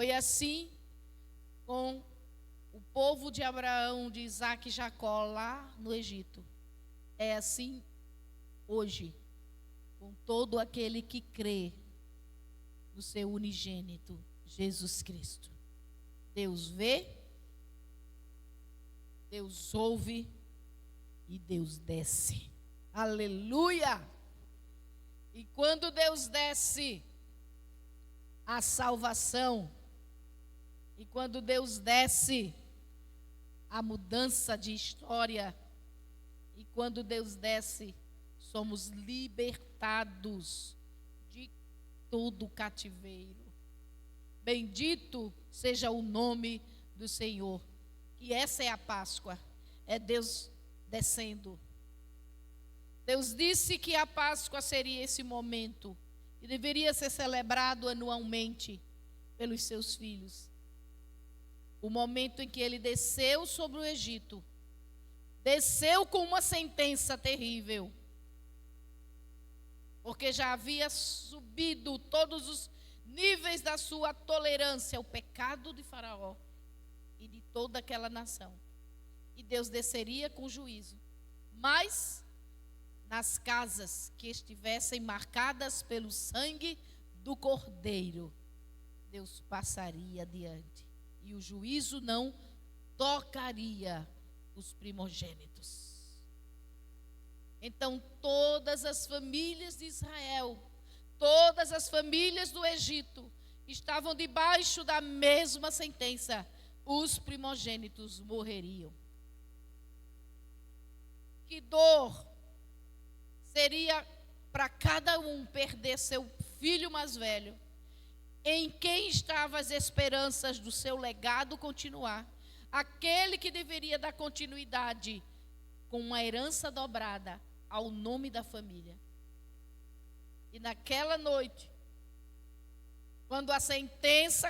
Foi assim com o povo de Abraão, de Isaac e Jacó lá no Egito. É assim hoje, com todo aquele que crê no seu unigênito, Jesus Cristo. Deus vê, Deus ouve e Deus desce. Aleluia! E quando Deus desce, a salvação. E quando Deus desce, a mudança de história. E quando Deus desce, somos libertados de todo o cativeiro. Bendito seja o nome do Senhor. E essa é a Páscoa, é Deus descendo. Deus disse que a Páscoa seria esse momento e deveria ser celebrado anualmente pelos seus filhos. O momento em que ele desceu sobre o Egito, desceu com uma sentença terrível, porque já havia subido todos os níveis da sua tolerância, o pecado de Faraó e de toda aquela nação. E Deus desceria com juízo, mas nas casas que estivessem marcadas pelo sangue do Cordeiro, Deus passaria adiante. E o juízo não tocaria os primogênitos. Então todas as famílias de Israel, todas as famílias do Egito, estavam debaixo da mesma sentença. Os primogênitos morreriam. Que dor seria para cada um perder seu filho mais velho, em quem estavam as esperanças do seu legado continuar, aquele que deveria dar continuidade com uma herança dobrada ao nome da família. E naquela noite, quando a sentença,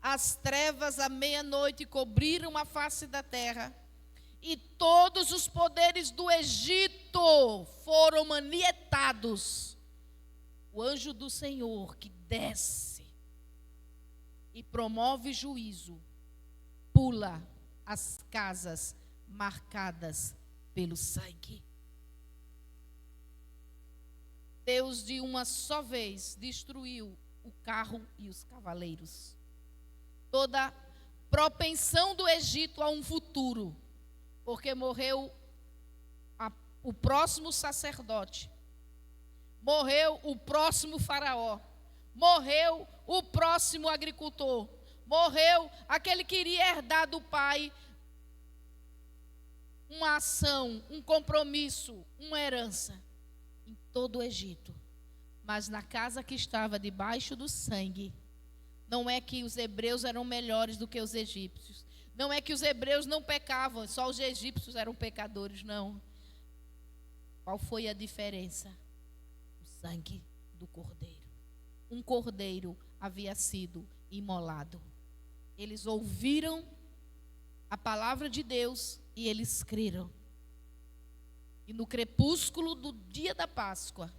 as trevas à meia-noite cobriram a face da terra, e todos os poderes do Egito foram manietados, o anjo do Senhor que desce e promove juízo, pula as casas marcadas pelo sangue. Deus de uma só vez destruiu o carro e os cavaleiros. Toda propensão do Egito a um futuro, porque morreu o próximo sacerdote, morreu o próximo faraó, morreu o próximo agricultor, morreu aquele que iria herdar do pai uma ação, um compromisso, uma herança em todo o Egito. Mas na casa que estava debaixo do sangue, não é que os hebreus eram melhores do que os egípcios, não é que os hebreus não pecavam, só os egípcios eram pecadores, não. Qual foi a diferença? O sangue do cordeiro. Um cordeiro havia sido imolado. Eles ouviram a palavra de Deus e eles creram. E no crepúsculo do dia da Páscoa,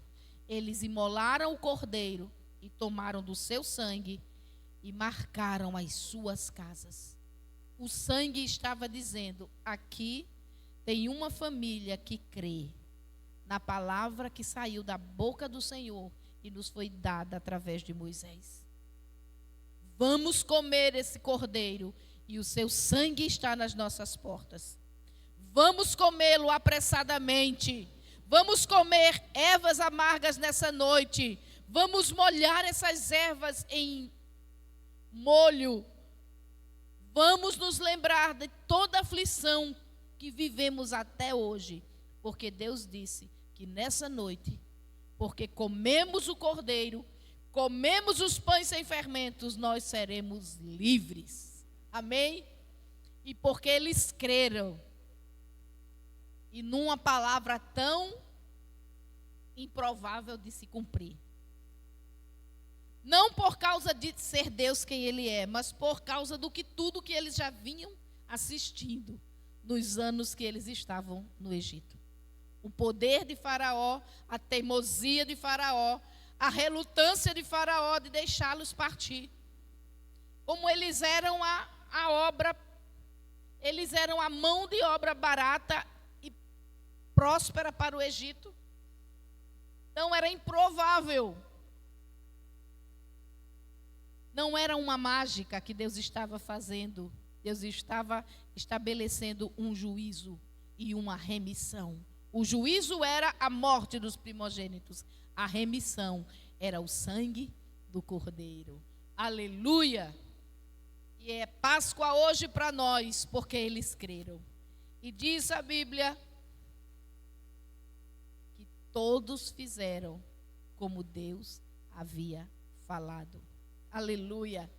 eles imolaram o cordeiro e tomaram do seu sangue e marcaram as suas casas. O sangue estava dizendo: aqui tem uma família que crê na palavra que saiu da boca do Senhor e nos foi dada através de Moisés. Vamos comer esse cordeiro e o seu sangue está nas nossas portas. Vamos comê-lo apressadamente. Vamos comer ervas amargas nessa noite. Vamos molhar essas ervas em molho. Vamos nos lembrar de toda a aflição que vivemos até hoje, porque Deus disse que nessa noite, porque comemos o cordeiro, comemos os pães sem fermentos, nós seremos livres. Amém? E porque eles creram, e numa palavra tão improvável de se cumprir. Não por causa de ser Deus quem Ele é, mas por causa do que tudo que eles já vinham assistindo nos anos que eles estavam no Egito. O poder de Faraó, a teimosia de Faraó, a relutância de Faraó de deixá-los partir. como eles eram a obra, eles eram a mão de obra barata e próspera para o Egito. Então era improvável. Não era uma mágica que Deus estava fazendo. Deus estava estabelecendo um juízo e uma remissão. O juízo era a morte dos primogênitos. A remissão era o sangue do Cordeiro. Aleluia! E é Páscoa hoje para nós, porque eles creram. E diz a Bíblia que todos fizeram como Deus havia falado. Aleluia!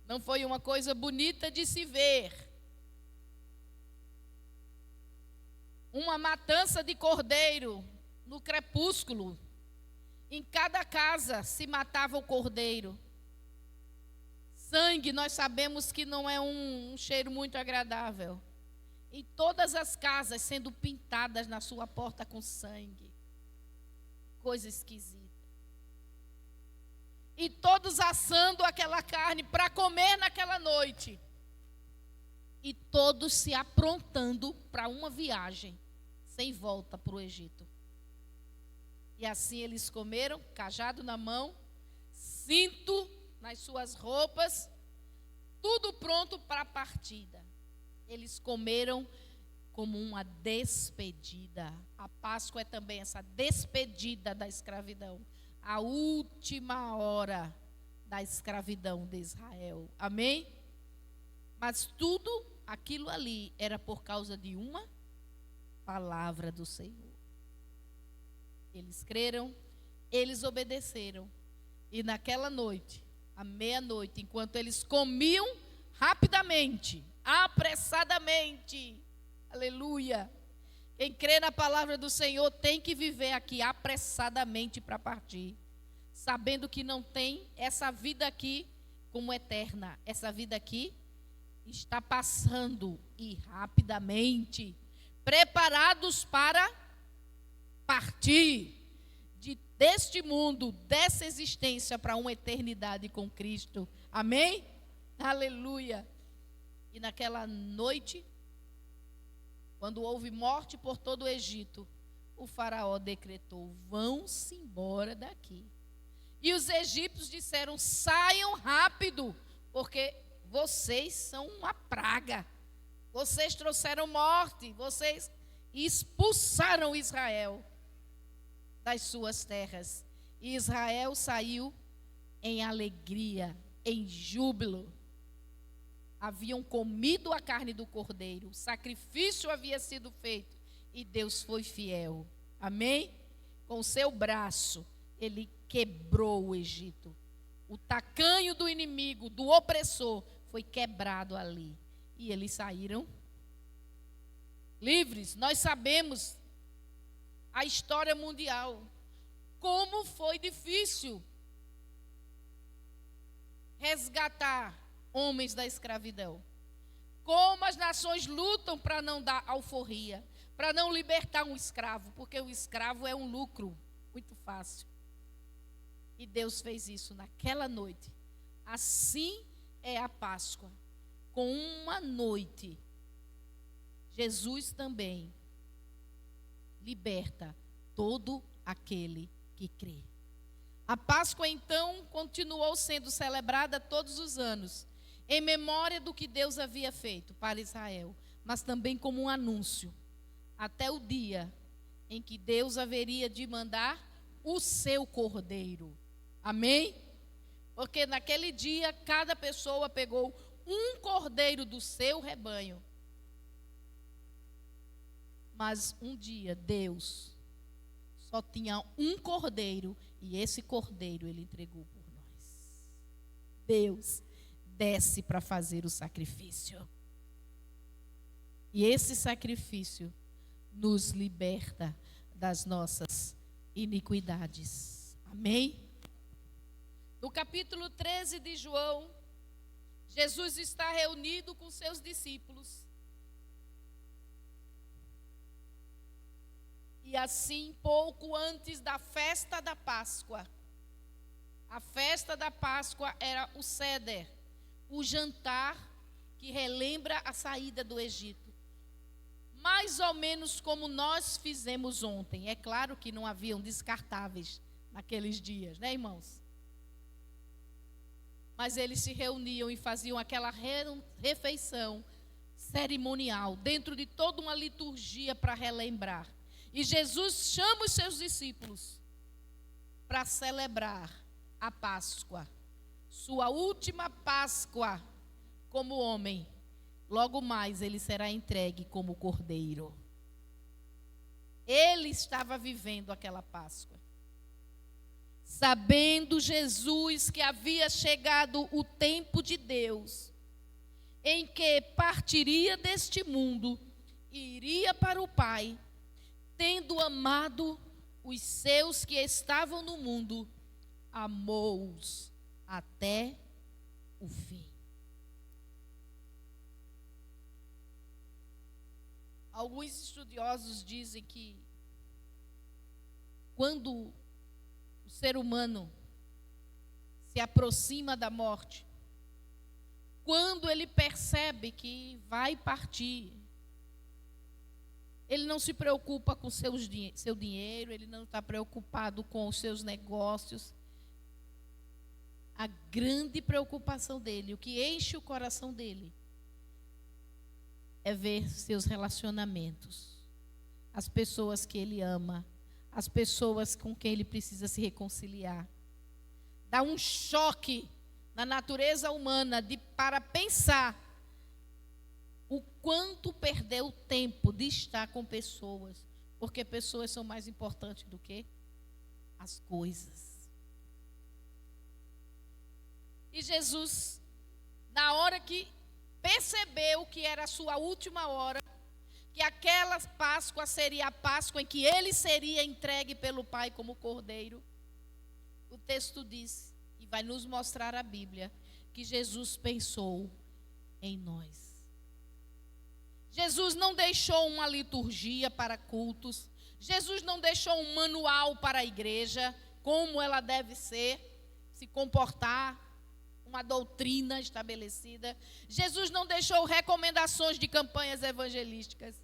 Não foi uma coisa bonita de se ver. Uma matança de cordeiro no crepúsculo. Em cada casa se matava o cordeiro. Sangue, nós sabemos que não é um cheiro muito agradável. Em todas as casas sendo pintadas na sua porta com sangue. Coisa esquisita. E todos assando aquela carne para comer naquela noite. E todos se aprontando para uma viagem sem volta para o Egito. E assim eles comeram, cajado na mão, cinto nas suas roupas, tudo pronto para a partida. Eles comeram como uma despedida. A Páscoa é também essa despedida da escravidão. A última hora da escravidão de Israel. Amém? Mas tudo aquilo ali era por causa de uma palavra do Senhor. Eles creram, eles obedeceram. E naquela noite, à meia-noite, enquanto eles comiam rapidamente, apressadamente, aleluia. Quem crê na palavra do Senhor tem que viver aqui apressadamente para partir, sabendo que não tem essa vida aqui como eterna. Essa vida aqui está passando e rapidamente, preparados para partir deste mundo, dessa existência para uma eternidade com Cristo. Amém? Aleluia. E naquela noite, quando houve morte por todo o Egito, o faraó decretou: vão-se embora daqui. E os egípcios disseram: saiam rápido, porque vocês são uma praga. Vocês trouxeram morte, vocês expulsaram Israel das suas terras. E Israel saiu em alegria, em júbilo. Haviam comido a carne do cordeiro, o sacrifício havia sido feito e Deus foi fiel. Amém? Com o seu braço, ele quebrou o Egito. O tacanho do inimigo, do opressor, foi quebrado ali. E eles saíram livres. Nós sabemos a história mundial, como foi difícil resgatar homens da escravidão. Como as nações lutam para não dar alforria, para não libertar um escravo, porque o escravo é um lucro muito fácil. E Deus fez isso naquela noite. Assim é a Páscoa. Com uma noite, Jesus também liberta todo aquele que crê. A Páscoa, então, continuou sendo celebrada todos os anos, em memória do que Deus havia feito para Israel, mas também como um anúncio, até o dia em que Deus haveria de mandar o seu cordeiro. Amém? Porque naquele dia, cada pessoa pegou um cordeiro do seu rebanho. Mas um dia Deus só tinha um cordeiro e esse cordeiro ele entregou por nós. Deus desce para fazer o sacrifício. E esse sacrifício nos liberta das nossas iniquidades. Amém? No capítulo 13 de João, Jesus está reunido com seus discípulos. E assim, pouco antes da festa da Páscoa, a festa da Páscoa era o Seder, o jantar que relembra a saída do Egito. Mais ou menos como nós fizemos ontem. É claro que não haviam descartáveis naqueles dias, né, irmãos? Mas eles se reuniam e faziam aquela refeição cerimonial, dentro de toda uma liturgia para relembrar. E Jesus chama os seus discípulos para celebrar a Páscoa, sua última Páscoa como homem. Logo mais ele será entregue como cordeiro. Ele estava vivendo aquela Páscoa. Sabendo Jesus que havia chegado o tempo de Deus, em que partiria deste mundo e iria para o Pai, tendo amado os seus que estavam no mundo, amou-os até o fim. Alguns estudiosos dizem que quando o ser humano se aproxima da morte, quando ele percebe que vai partir, ele não se preocupa com seu dinheiro, ele não está preocupado com os seus negócios. A grande preocupação dele, o que enche o coração dele, é ver seus relacionamentos, as pessoas que ele ama, as pessoas com quem ele precisa se reconciliar. Dá um choque na natureza humana para pensar o quanto perdeu tempo de estar com pessoas, porque pessoas são mais importantes do que as coisas. E Jesus, na hora que percebeu que era a sua última hora, que aquela Páscoa seria a Páscoa em que ele seria entregue pelo Pai como cordeiro, o texto diz, e vai nos mostrar a Bíblia, que Jesus pensou em nós. Jesus não deixou uma liturgia para cultos, Jesus não deixou um manual para a igreja, como ela deve ser, se comportar, uma doutrina estabelecida. Jesus não deixou recomendações de campanhas evangelísticas.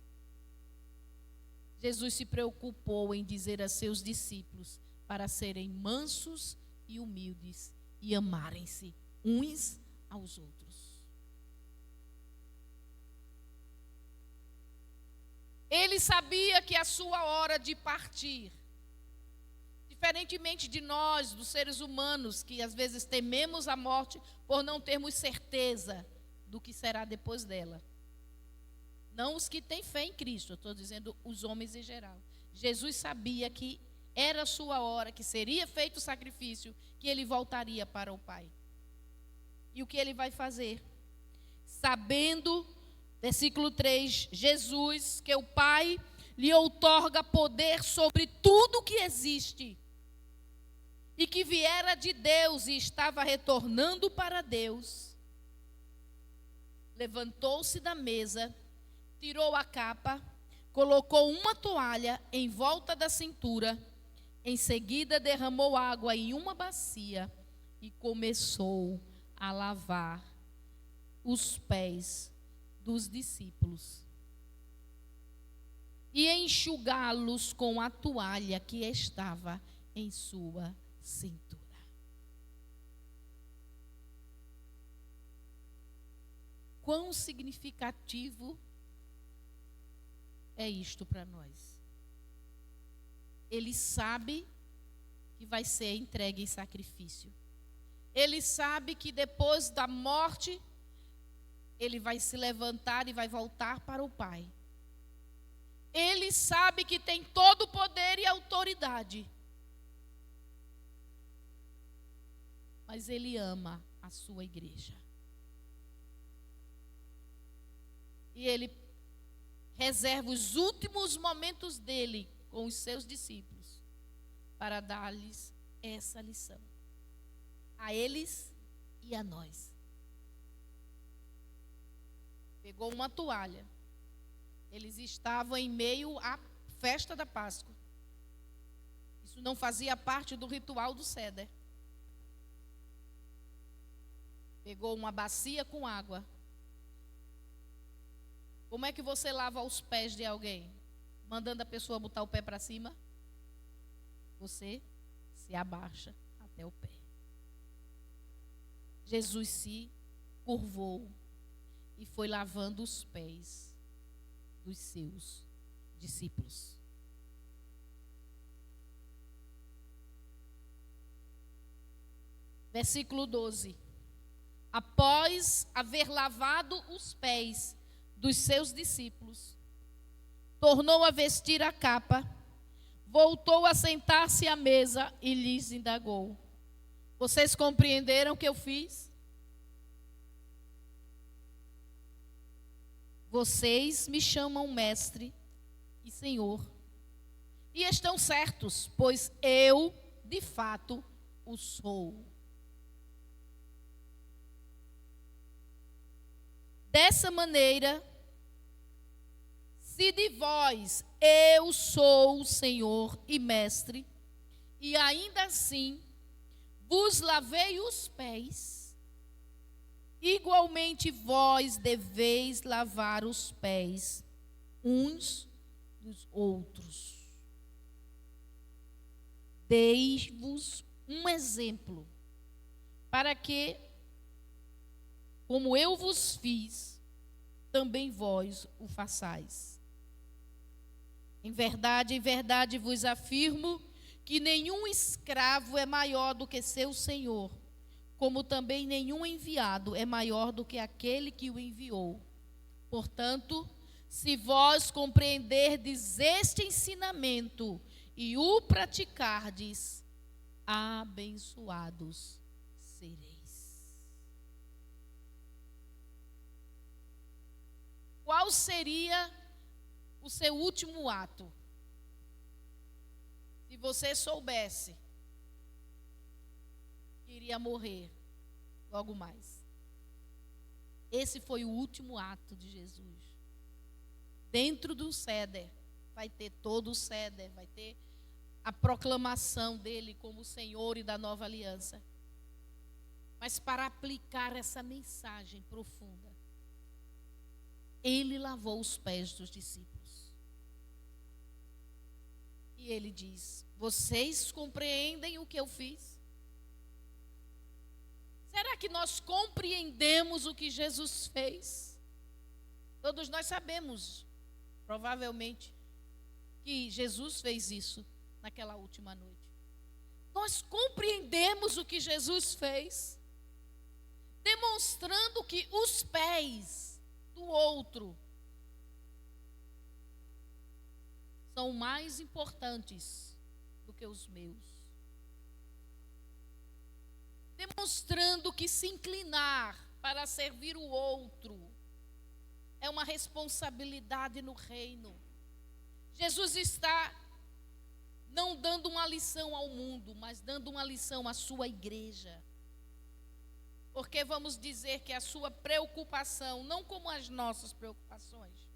Jesus se preocupou em dizer a seus discípulos para serem mansos e humildes e amarem-se uns aos outros. Ele sabia que a sua hora de partir, diferentemente de nós, dos seres humanos, que às vezes tememos a morte por não termos certeza do que será depois dela. Não os que têm fé em Cristo, eu estou dizendo os homens em geral. Jesus sabia que era a sua hora, que seria feito o sacrifício, que ele voltaria para o Pai. E o que ele vai fazer? Sabendo, versículo 3, Jesus, que o Pai lhe outorga poder sobre tudo que existe, e que viera de Deus e estava retornando para Deus, levantou-se da mesa, tirou a capa, colocou uma toalha em volta da cintura, em seguida derramou água em uma bacia e começou a lavar os pés dos discípulos e enxugá-los com a toalha que estava em sua cintura. Quão significativo é isto para nós? Ele sabe que vai ser entregue em sacrifício. Ele sabe que depois da morte, ele vai se levantar e vai voltar para o Pai. Ele sabe que tem todo o poder e autoridade. Mas ele ama a sua igreja. E ele reserva os últimos momentos dele com os seus discípulos para dar-lhes essa lição. A eles e a nós. Pegou uma toalha. Eles estavam em meio à festa da Páscoa. Isso não fazia parte do ritual do Ceder. Pegou uma bacia com água. Como é que você lava os pés de alguém? Mandando a pessoa botar o pé para cima? Você se abaixa até o pé. Jesus se curvou e foi lavando os pés dos seus discípulos. Versículo 12. Após haver lavado os pés dos seus discípulos, tornou a vestir a capa, voltou a sentar-se à mesa e lhes indagou: vocês compreenderam o que eu fiz? Vocês me chamam mestre e senhor, e estão certos, pois eu, de fato, o sou. Dessa maneira, se de vós eu sou o Senhor e mestre, e ainda assim vos lavei os pés, igualmente vós deveis lavar os pés uns dos outros. Dei-vos um exemplo, para que, como eu vos fiz, também vós o façais. Em verdade vos afirmo que nenhum escravo é maior do que seu senhor, como também nenhum enviado é maior do que aquele que o enviou. Portanto, se vós compreenderdes este ensinamento e o praticardes, abençoados sereis. Qual seria o seu último ato? Se você soubesse que iria morrer logo mais. Esse foi o último ato de Jesus. Dentro do céder, vai ter todo o céder, vai ter a proclamação dele como Senhor e da nova aliança. Mas para aplicar essa mensagem profunda, ele lavou os pés dos discípulos. E ele diz: vocês compreendem o que eu fiz? Será que nós compreendemos o que Jesus fez? Todos nós sabemos, provavelmente, que Jesus fez isso naquela última noite. Nós compreendemos o que Jesus fez, demonstrando que os pés do outro são mais importantes do que os meus. Demonstrando que se inclinar para servir o outro é uma responsabilidade no reino. Jesus está não dando uma lição ao mundo, mas dando uma lição à sua igreja. Porque vamos dizer que a sua preocupação, não como as nossas preocupações,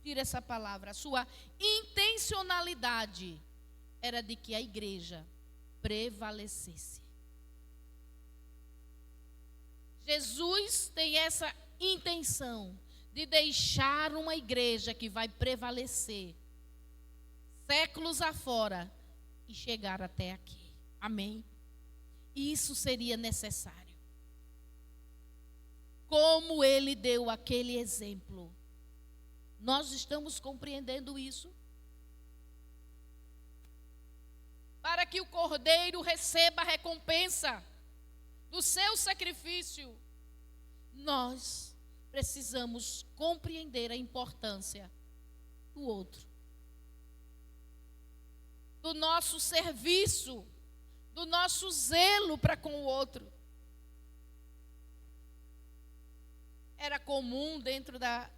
tira essa palavra, a sua intencionalidade era de que a igreja prevalecesse. Jesus tem essa intenção de deixar uma igreja que vai prevalecer séculos afora e chegar até aqui. Amém? E isso seria necessário. Como ele deu aquele exemplo. Nós estamos compreendendo isso? Para que o cordeiro receba a recompensa do seu sacrifício, nós precisamos compreender a importância do outro, do nosso serviço, do nosso zelo para com o outro. Era comum dentro da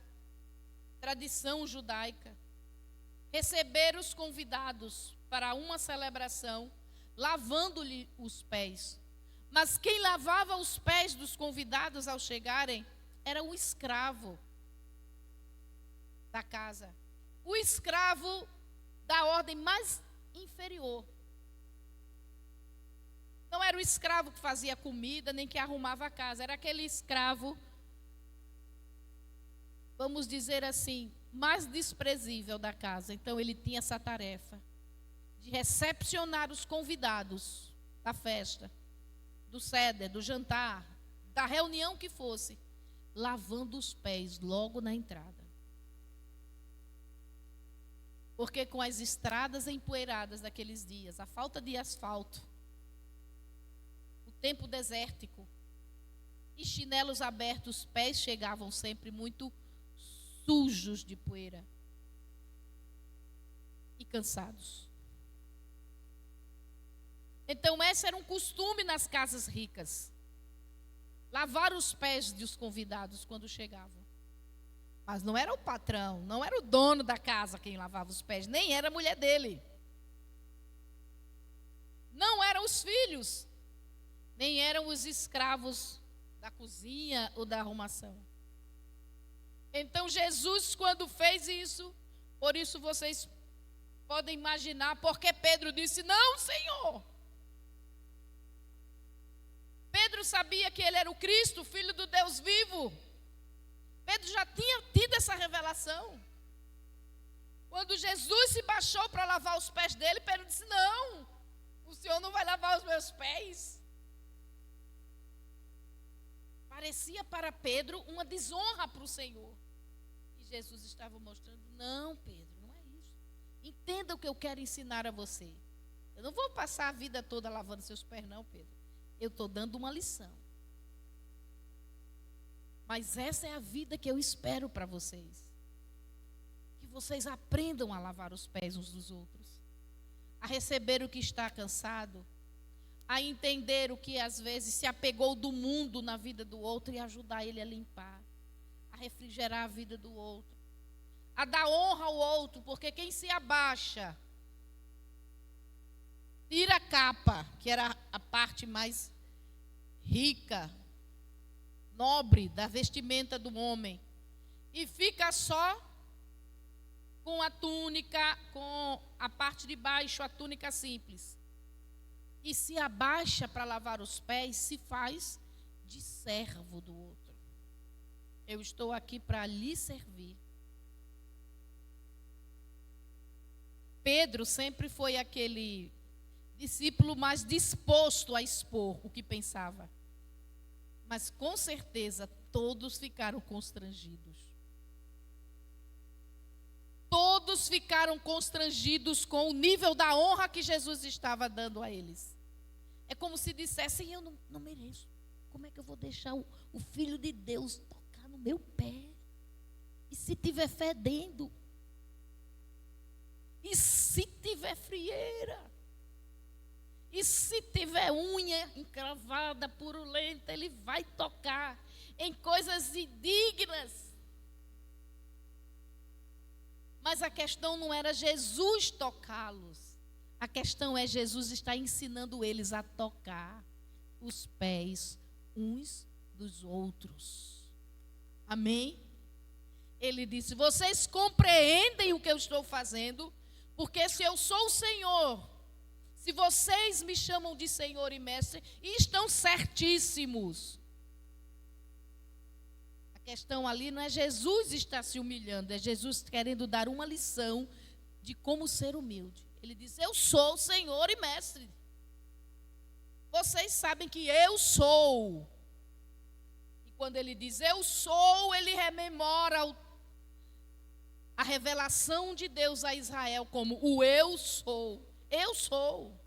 tradição judaica receber os convidados para uma celebração, lavando-lhe os pés. Mas quem lavava os pés dos convidados ao chegarem era o escravo da casa, o escravo da ordem mais inferior. Não era o escravo que fazia comida, nem que arrumava a casa. Era aquele escravo, vamos dizer assim, mais desprezível da casa. Então ele tinha essa tarefa de recepcionar os convidados da festa, do ceder, do jantar, da reunião que fosse, lavando os pés logo na entrada. Porque com as estradas empoeiradas daqueles dias, a falta de asfalto, o tempo desértico e chinelos abertos, os pés chegavam sempre muito sujos de poeira e cansados. Então esse era um costume nas casas ricas, lavar os pés dos convidados quando chegavam. Mas não era o patrão, não era o dono da casa quem lavava os pés, nem era a mulher dele. Não eram os filhos, nem eram os escravos da cozinha ou da arrumação. Então Jesus, quando fez isso, por isso vocês podem imaginar porque Pedro disse: não, Senhor. Pedro sabia que ele era o Cristo, o Filho do Deus vivo. Pedro já tinha tido essa revelação. Quando Jesus se baixou para lavar os pés dele, Pedro disse: não, o Senhor não vai lavar os meus pés. Parecia para Pedro uma desonra para o Senhor. E Jesus estava mostrando: não, Pedro, não é isso. Entenda o que eu quero ensinar a você. Eu não vou passar a vida toda lavando seus pés, não, Pedro. Eu estou dando uma lição. Mas essa é a vida que eu espero para vocês. Que vocês aprendam a lavar os pés uns dos outros. A receber o que está cansado. A entender o que às vezes se apegou do mundo na vida do outro e ajudar ele a limpar. A refrigerar a vida do outro. A dar honra ao outro, porque quem se abaixa, tira a capa, que era a parte mais rica, nobre da vestimenta do homem, e fica só com a túnica, com a parte de baixo, a túnica simples. E se abaixa para lavar os pés, se faz de servo do outro. Eu estou aqui para lhe servir. Pedro sempre foi aquele discípulo mais disposto a expor o que pensava. Mas com certeza todos ficaram constrangidos. Todos ficaram constrangidos com o nível da honra que Jesus estava dando a eles. É como se dissessem: eu não mereço. Como é que eu vou deixar o Filho de Deus tocar no meu pé? E se tiver fedendo? E se tiver frieira? E se tiver unha encravada, purulenta, ele vai tocar em coisas indignas. Mas a questão não era Jesus tocá-los. A questão é Jesus está ensinando eles a tocar os pés uns dos outros. Amém? Ele disse: vocês compreendem o que eu estou fazendo? Porque se eu sou o Senhor, se vocês me chamam de Senhor e Mestre, estão certíssimos. A questão ali não é Jesus estar se humilhando, é Jesus querendo dar uma lição de como ser humilde. Ele diz: eu sou o Senhor e Mestre. Vocês sabem que eu sou. E quando ele diz eu sou, ele rememora a revelação de Deus a Israel como o eu sou. Eu sou.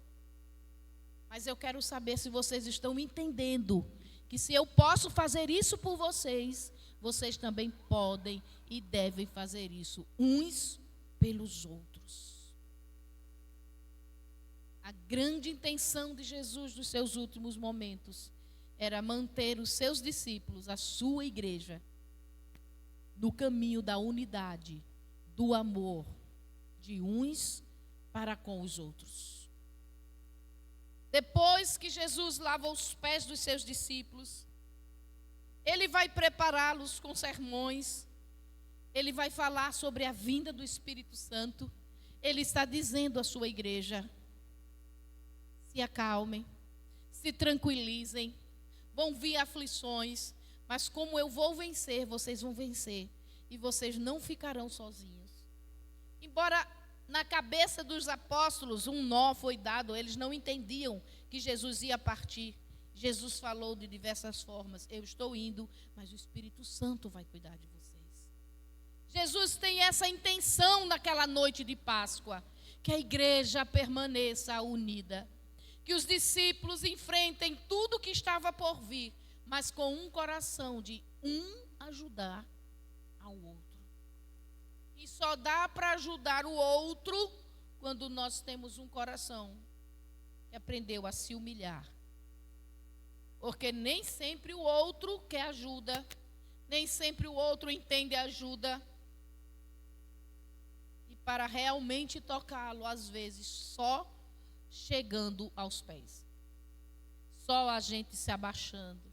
Mas eu quero saber se vocês estão entendendo que se eu posso fazer isso por vocês, vocês também podem e devem fazer isso uns pelos outros. A grande intenção de Jesus nos seus últimos momentos era manter os seus discípulos, a sua igreja, no caminho da unidade, do amor, de uns para com os outros. Depois que Jesus lava os pés dos seus discípulos, ele vai prepará-los com sermões, ele vai falar sobre a vinda do Espírito Santo. Ele está dizendo à sua igreja: se acalmem, se tranquilizem, vão vir aflições, mas como eu vou vencer, vocês vão vencer. E vocês não ficarão sozinhos. Embora na cabeça dos apóstolos um nó foi dado, eles não entendiam que Jesus ia partir. Jesus falou de diversas formas: eu estou indo, mas o Espírito Santo vai cuidar de vocês. Jesus tem essa intenção naquela noite de Páscoa, que a igreja permaneça unida, que os discípulos enfrentem tudo que estava por vir, mas com um coração de ajudar ao outro. E só dá para ajudar o outro quando nós temos um coração que aprendeu a se humilhar. Porque nem sempre o outro quer ajuda, nem sempre o outro entende ajuda. E para realmente tocá-lo, às vezes, só chegando aos pés. Só a gente se abaixando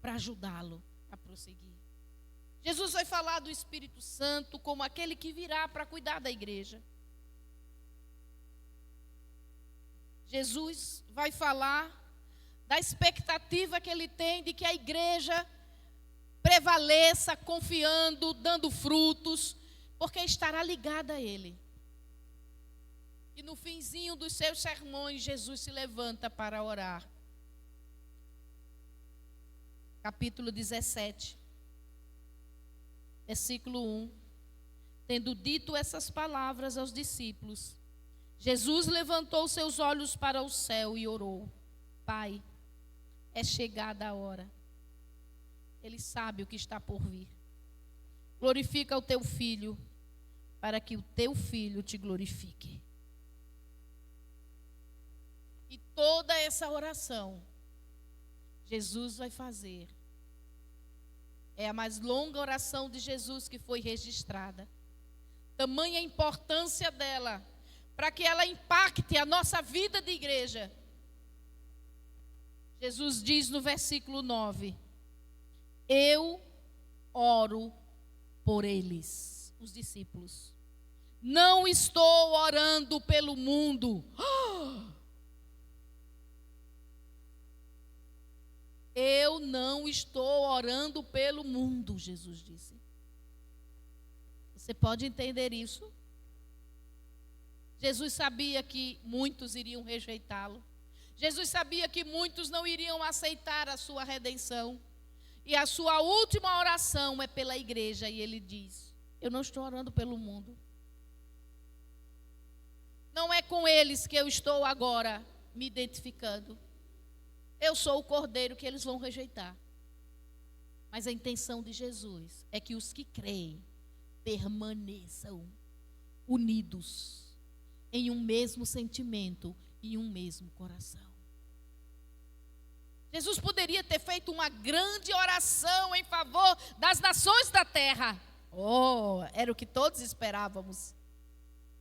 para ajudá-lo a prosseguir. Jesus vai falar do Espírito Santo como aquele que virá para cuidar da igreja. Jesus vai falar da expectativa que ele tem de que a igreja prevaleça, confiando, dando frutos, porque estará ligada a ele. E no finzinho dos seus sermões, Jesus se levanta para orar. Capítulo 17. Versículo 1. Tendo dito essas palavras aos discípulos, Jesus levantou seus olhos para o céu e orou: Pai, é chegada a hora. Ele sabe o que está por vir. Glorifica o teu filho, para que o teu filho te glorifique. E toda essa oração, Jesus vai fazer. É a mais longa oração de Jesus que foi registrada. Tamanha a importância dela, para que ela impacte a nossa vida de igreja. Jesus diz no versículo 9: eu oro por eles, os discípulos. Não estou orando pelo mundo. Eu não estou orando pelo mundo, Jesus disse. Você pode entender isso? Jesus sabia que muitos iriam rejeitá-lo. Jesus sabia que muitos não iriam aceitar a sua redenção. E a sua última oração é pela igreja. E ele diz: eu não estou orando pelo mundo. Não é com eles que eu estou agora me identificando. Eu sou o cordeiro que eles vão rejeitar. Mas a intenção de Jesus é que os que creem permaneçam unidos em um mesmo sentimento e um mesmo coração. Jesus poderia ter feito uma grande oração em favor das nações da terra. Era o que todos esperávamos.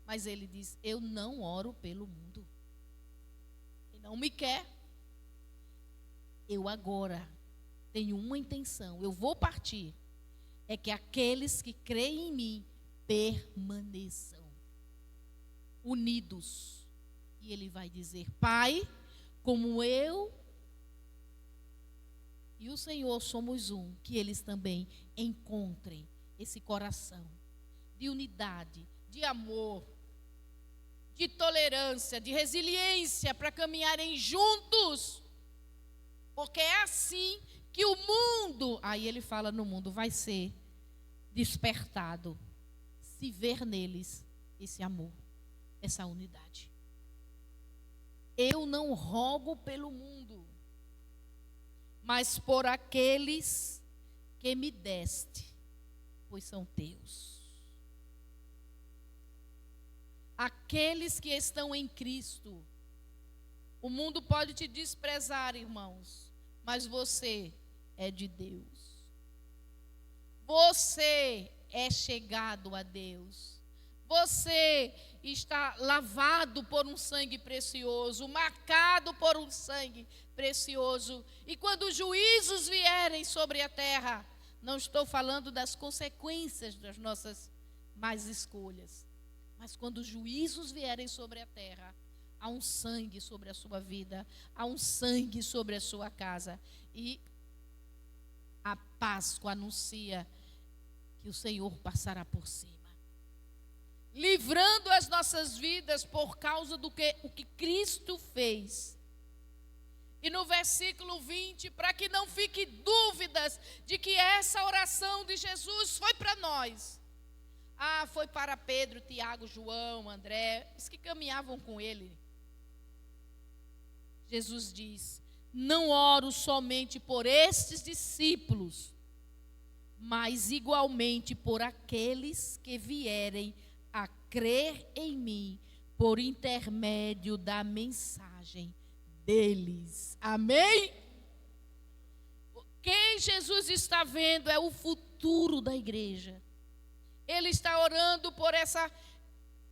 Mas ele diz: eu não oro pelo mundo. E não me quer. Eu agora tenho uma intenção. Eu vou partir. É que aqueles que creem em mim permaneçam unidos. E ele vai dizer: Pai, como eu e o Senhor somos um, que eles também encontrem esse coração de unidade, de amor, de tolerância, de resiliência para caminharem juntos. Porque é assim que o mundo, aí ele fala no mundo, vai ser despertado, se ver neles esse amor, essa unidade. Eu não rogo pelo mundo, mas por aqueles que me deste, pois são teus. Aqueles que estão em Cristo. O mundo pode te desprezar, irmãos, mas você é de Deus. Você é chegado a Deus. Você está lavado por um sangue precioso, marcado por um sangue precioso. E quando os juízos vierem sobre a terra, não estou falando das consequências das nossas más escolhas, mas quando os juízos vierem sobre a terra, há um sangue sobre a sua vida, há um sangue sobre a sua casa. E a Páscoa anuncia que o Senhor passará por cima, livrando as nossas vidas por causa do que o que Cristo fez. E no versículo 20, para que não fique dúvidas de que essa oração de Jesus foi para nós. Foi para Pedro, Tiago, João, André, os que caminhavam com ele. Jesus diz: não oro somente por estes discípulos, mas igualmente por aqueles que vierem a crer em mim por intermédio da mensagem deles. Amém? Quem Jesus está vendo é o futuro da igreja. Ele está orando por essa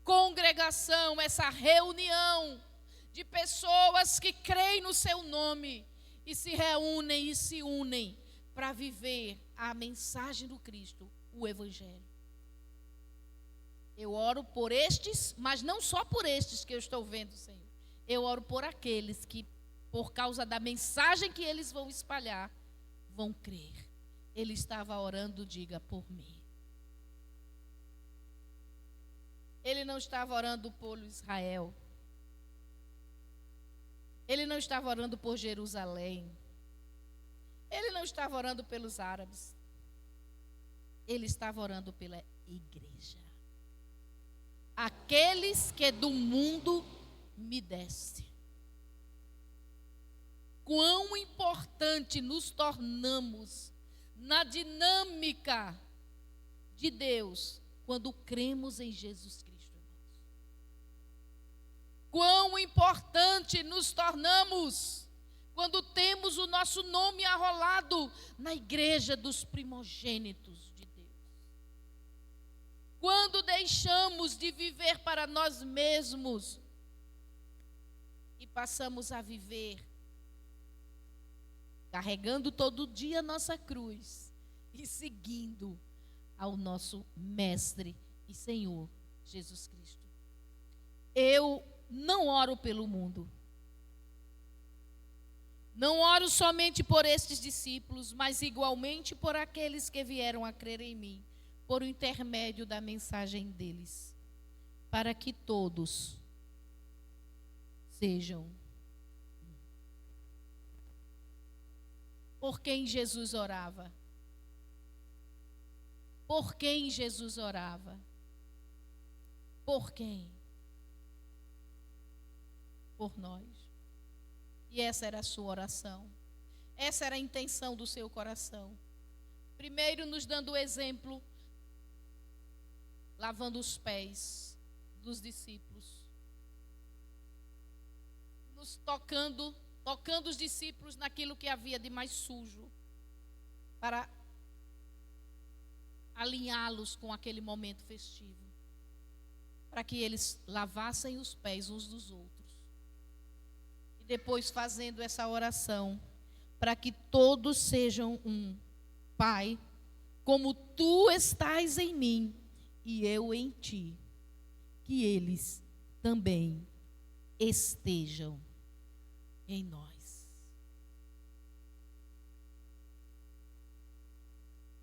congregação, essa reunião de pessoas que creem no seu nome e se reúnem e se unem para viver a mensagem do Cristo, o Evangelho. Eu oro por estes, mas não só por estes que eu estou vendo, Senhor. Eu oro por aqueles que, por causa da mensagem que eles vão espalhar, vão crer. Ele estava orando, diga, por mim. Ele não estava orando por Israel. Ele não estava orando por Jerusalém. Ele não estava orando pelos árabes. Ele estava orando pela igreja. Aqueles que do mundo me deste. Quão importante nos tornamos na dinâmica de Deus quando cremos em Jesus Cristo. Quão importante nos tornamos quando temos o nosso nome arrolado na igreja dos primogênitos de Deus. Quando deixamos de viver para nós mesmos e passamos a viver carregando todo dia a nossa cruz e seguindo ao nosso Mestre e Senhor Jesus Cristo. Eu não oro pelo mundo. Não oro somente por estes discípulos, mas igualmente por aqueles que vieram a crer em mim, por intermédio da mensagem deles, para que todos sejam. Por quem Jesus orava? Por quem Jesus orava? Por quem? Por nós. E essa era a sua oração. Essa era a intenção do seu coração. Primeiro nos dando o exemplo, lavando os pés dos discípulos. Nos tocando os discípulos naquilo que havia de mais sujo, para alinhá-los com aquele momento festivo, para que eles lavassem os pés uns dos outros. E depois fazendo essa oração, para que todos sejam um. Pai, como tu estás em mim e eu em ti, que eles também estejam em nós.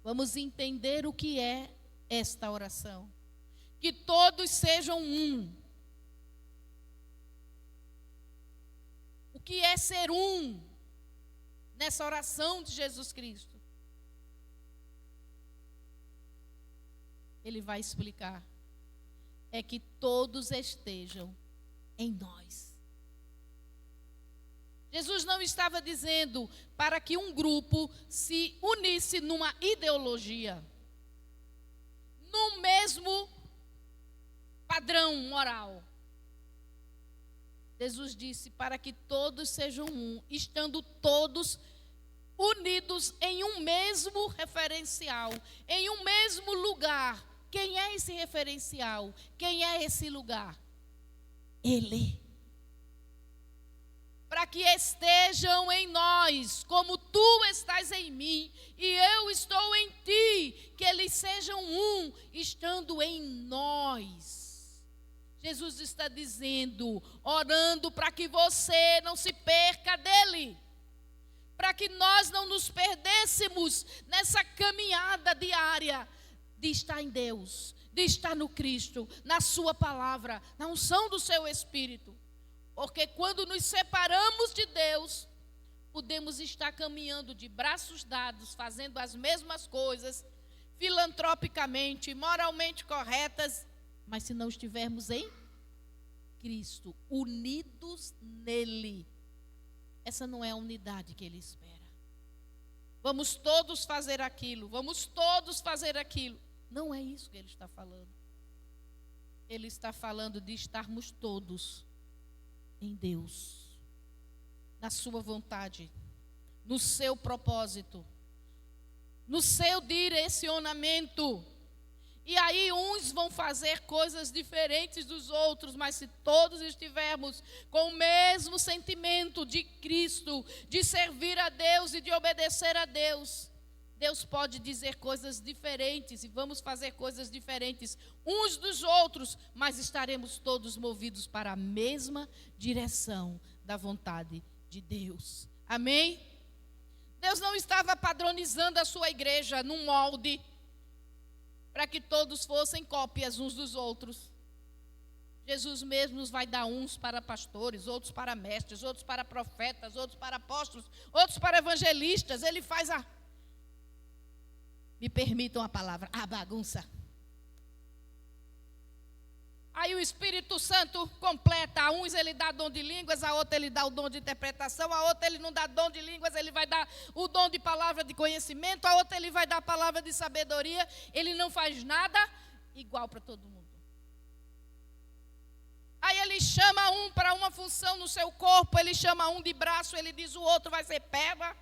Vamos entender o que é esta oração. Que todos sejam um. O que é ser um nessa oração de Jesus Cristo? Ele vai explicar. É que todos estejam em nós. Jesus não estava dizendo para que um grupo se unisse numa ideologia, no mesmo padrão moral. Jesus disse para que todos sejam um, estando todos unidos em um mesmo referencial, em um mesmo lugar. Quem é esse referencial? Quem é esse lugar? Ele. Para que estejam em nós, como tu estás em mim, e eu estou em ti, que eles sejam um, estando em nós. Jesus está dizendo, orando para que você não se perca dele, para que nós não nos perdêssemos nessa caminhada diária de estar em Deus, de estar no Cristo, na sua palavra, na unção do seu Espírito. Porque quando nos separamos de Deus, podemos estar caminhando de braços dados, fazendo as mesmas coisas, filantropicamente, moralmente corretas, mas se não estivermos em Cristo, unidos nele, essa não é a unidade que ele espera. Vamos todos fazer aquilo, vamos todos fazer aquilo. Não é isso que ele está falando. Ele está falando de estarmos todos em Deus, na sua vontade, no seu propósito, no seu direcionamento. E aí uns vão fazer coisas diferentes dos outros, mas se todos estivermos com o mesmo sentimento de Cristo, de servir a Deus e de obedecer a Deus, Deus pode dizer coisas diferentes e vamos fazer coisas diferentes uns dos outros, mas estaremos todos movidos para a mesma direção da vontade de Deus. Amém? Deus não estava padronizando a sua igreja num molde para que todos fossem cópias uns dos outros. Jesus mesmo nos vai dar uns para pastores, outros para mestres, outros para profetas, outros para apóstolos, outros para evangelistas. Ele faz me permitam a palavra, a bagunça. Aí o Espírito Santo completa, a uns ele dá dom de línguas, a outra ele dá o dom de interpretação, a outra ele não dá dom de línguas, ele vai dar o dom de palavra de conhecimento, a outra ele vai dar a palavra de sabedoria. Ele não faz nada igual para todo mundo. Aí ele chama um para uma função no seu corpo, ele chama um de braço, ele diz o outro vai ser perna,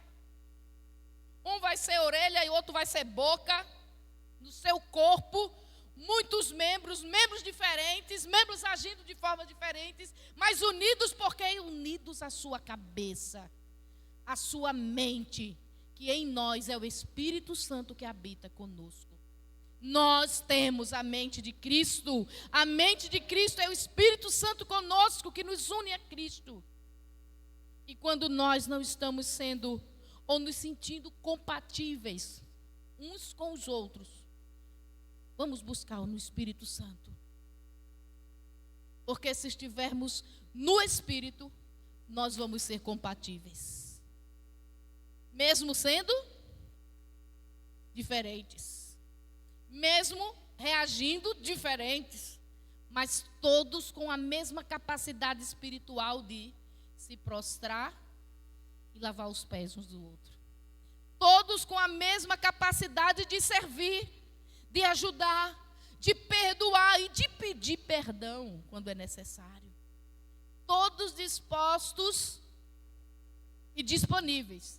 um vai ser orelha e o outro vai ser boca. No seu corpo, muitos membros diferentes, membros agindo de formas diferentes, mas unidos porque unidos à sua cabeça, à sua mente, que em nós é o Espírito Santo que habita conosco. Nós temos a mente de Cristo. A mente de Cristo é o Espírito Santo conosco que nos une a Cristo. E quando nós não estamos sendo ou nos sentindo compatíveis uns com os outros, vamos buscar no Espírito Santo. Porque se estivermos no Espírito, nós vamos ser compatíveis. Mesmo sendo diferentes. Mesmo reagindo diferentes. Mas todos com a mesma capacidade espiritual de se prostrar e lavar os pés uns do outro. Todos com a mesma capacidade de servir, de ajudar, de perdoar e de pedir perdão quando é necessário. Todos dispostos e disponíveis.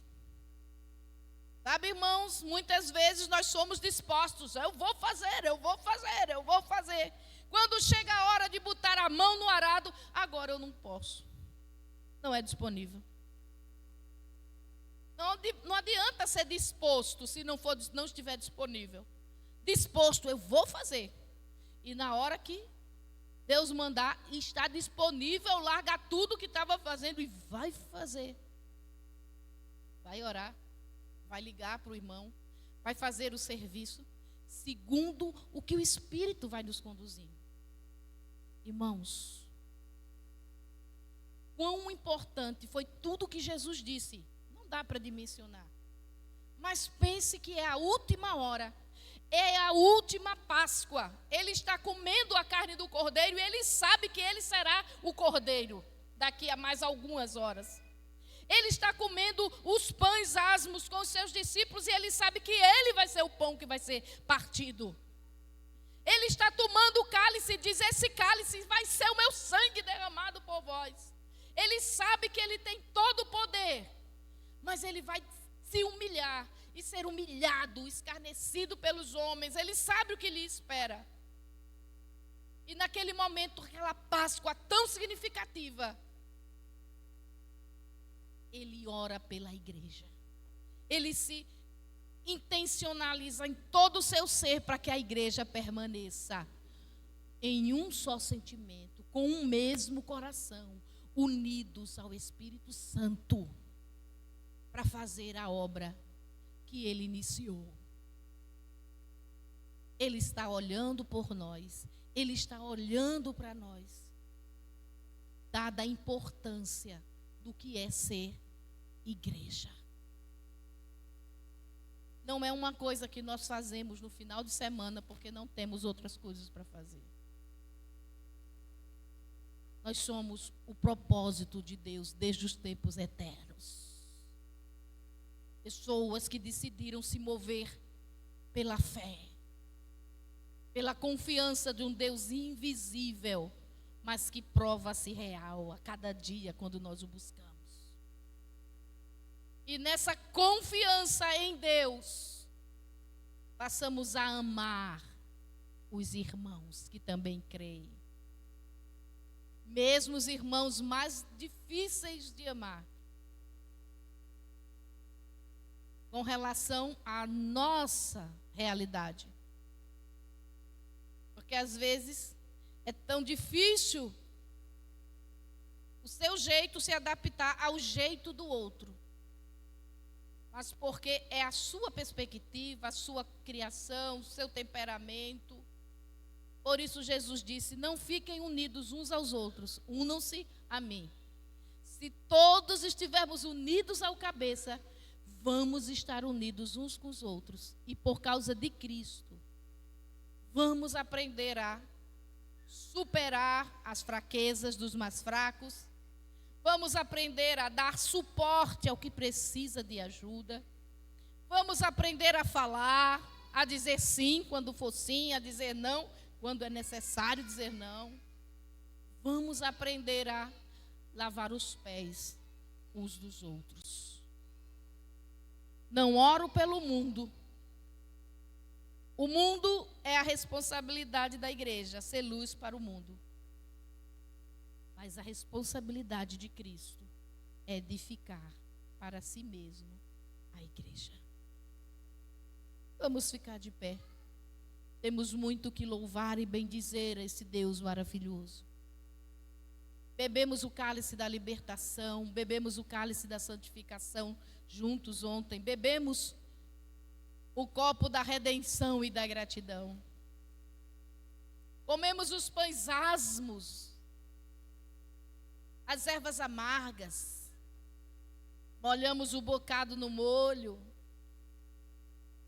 Sabe, irmãos, muitas vezes nós somos dispostos. Eu vou fazer. Quando chega a hora de botar a mão no arado, agora eu não posso. Não é disponível. Não adianta ser disposto se não estiver disponível. Disposto, eu vou fazer. E na hora que Deus mandar, está disponível, larga tudo que estava fazendo e vai fazer. Vai orar, vai ligar para o irmão, vai fazer o serviço, segundo o que o Espírito vai nos conduzindo. Irmãos, quão importante foi tudo que Jesus disse. Não dá para dimensionar. Mas pense que é a última hora. É a última Páscoa. Ele está comendo a carne do cordeiro e ele sabe que ele será o cordeiro daqui a mais algumas horas. Ele está comendo os pães asmos com os seus discípulos e ele sabe que ele vai ser o pão que vai ser partido. Ele está tomando o cálice e diz: esse cálice vai ser o meu sangue derramado por vós. Ele sabe que ele tem todo o poder, mas ele vai se humilhar e ser humilhado, escarnecido pelos homens. Ele sabe o que lhe espera. E naquele momento, aquela Páscoa tão significativa, ele ora pela igreja. Ele se intencionaliza em todo o seu ser para que a igreja permaneça. em um só sentimento, com um mesmo coração, unidos ao Espírito Santo, para fazer a obra que Ele iniciou. Ele está olhando por nós, Ele está olhando para nós, dada a importância do que é ser igreja. Não é uma coisa que nós fazemos no final de semana porque não temos outras coisas para fazer. Nós somos o propósito de Deus desde os tempos eternos. Pessoas que decidiram se mover pela fé, pela confiança de um Deus invisível, mas que prova-se real a cada dia quando nós o buscamos. E nessa confiança em Deus, passamos a amar os irmãos que também creem. Mesmo os irmãos mais difíceis de amar. Com relação à nossa realidade. Porque às vezes é tão difícil o seu jeito se adaptar ao jeito do outro. Mas porque é a sua perspectiva, a sua criação, o seu temperamento. Por isso Jesus disse, não fiquem unidos uns aos outros, unam-se a mim. Se todos estivermos unidos ao cabeça, vamos estar unidos uns com os outros. E por causa de Cristo, vamos aprender a superar as fraquezas dos mais fracos. Vamos aprender a dar suporte ao que precisa de ajuda. Vamos aprender a falar, a dizer sim quando for sim, a dizer não quando é necessário dizer não. Vamos aprender a lavar os pés uns dos outros. Não oro pelo mundo. O mundo é a responsabilidade da igreja, ser luz para o mundo. Mas a responsabilidade de Cristo é edificar para si mesmo a igreja. Vamos ficar de pé. Temos muito que louvar e bendizer a esse Deus maravilhoso. Bebemos o cálice da libertação, bebemos o cálice da santificação juntos ontem. Bebemos o copo da redenção e da gratidão. Comemos os pães asmos, as ervas amargas, molhamos o bocado no molho.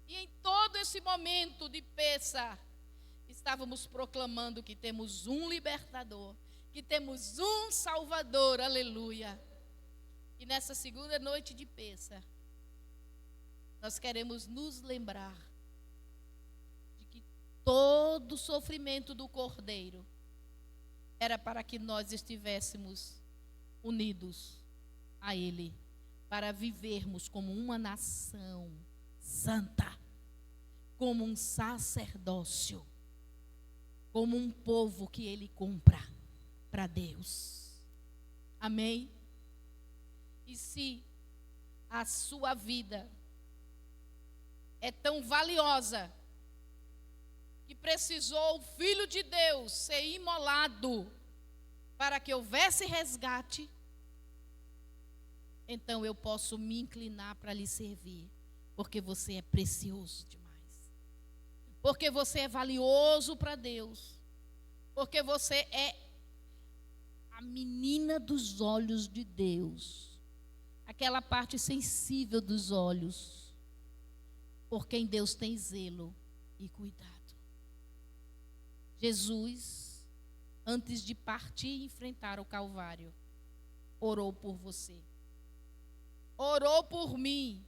E em todo esse momento de Pêssar, estávamos proclamando que temos um libertador, que temos um Salvador, aleluia. E nessa segunda noite de Pêssar, nós queremos nos lembrar de que todo o sofrimento do Cordeiro era para que nós estivéssemos unidos a Ele, para vivermos como uma nação santa, como um sacerdócio, como um povo que Ele compra para Deus. Amém? E se a sua vida é tão valiosa que precisou o Filho de Deus ser imolado para que houvesse resgate, então eu posso me inclinar para lhe servir, porque você é precioso demais, porque você é valioso para Deus, porque você é a menina dos olhos de Deus, aquela parte sensível dos olhos, por quem Deus tem zelo e cuidado. Jesus, antes de partir e enfrentar o Calvário, orou por você, orou por mim.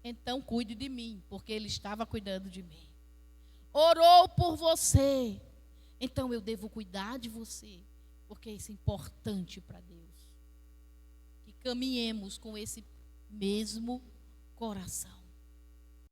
Então cuide de mim, porque Ele estava cuidando de mim. Orou por você, então eu devo cuidar de você, porque isso é importante para Deus. Que caminhemos com esse mesmo coração.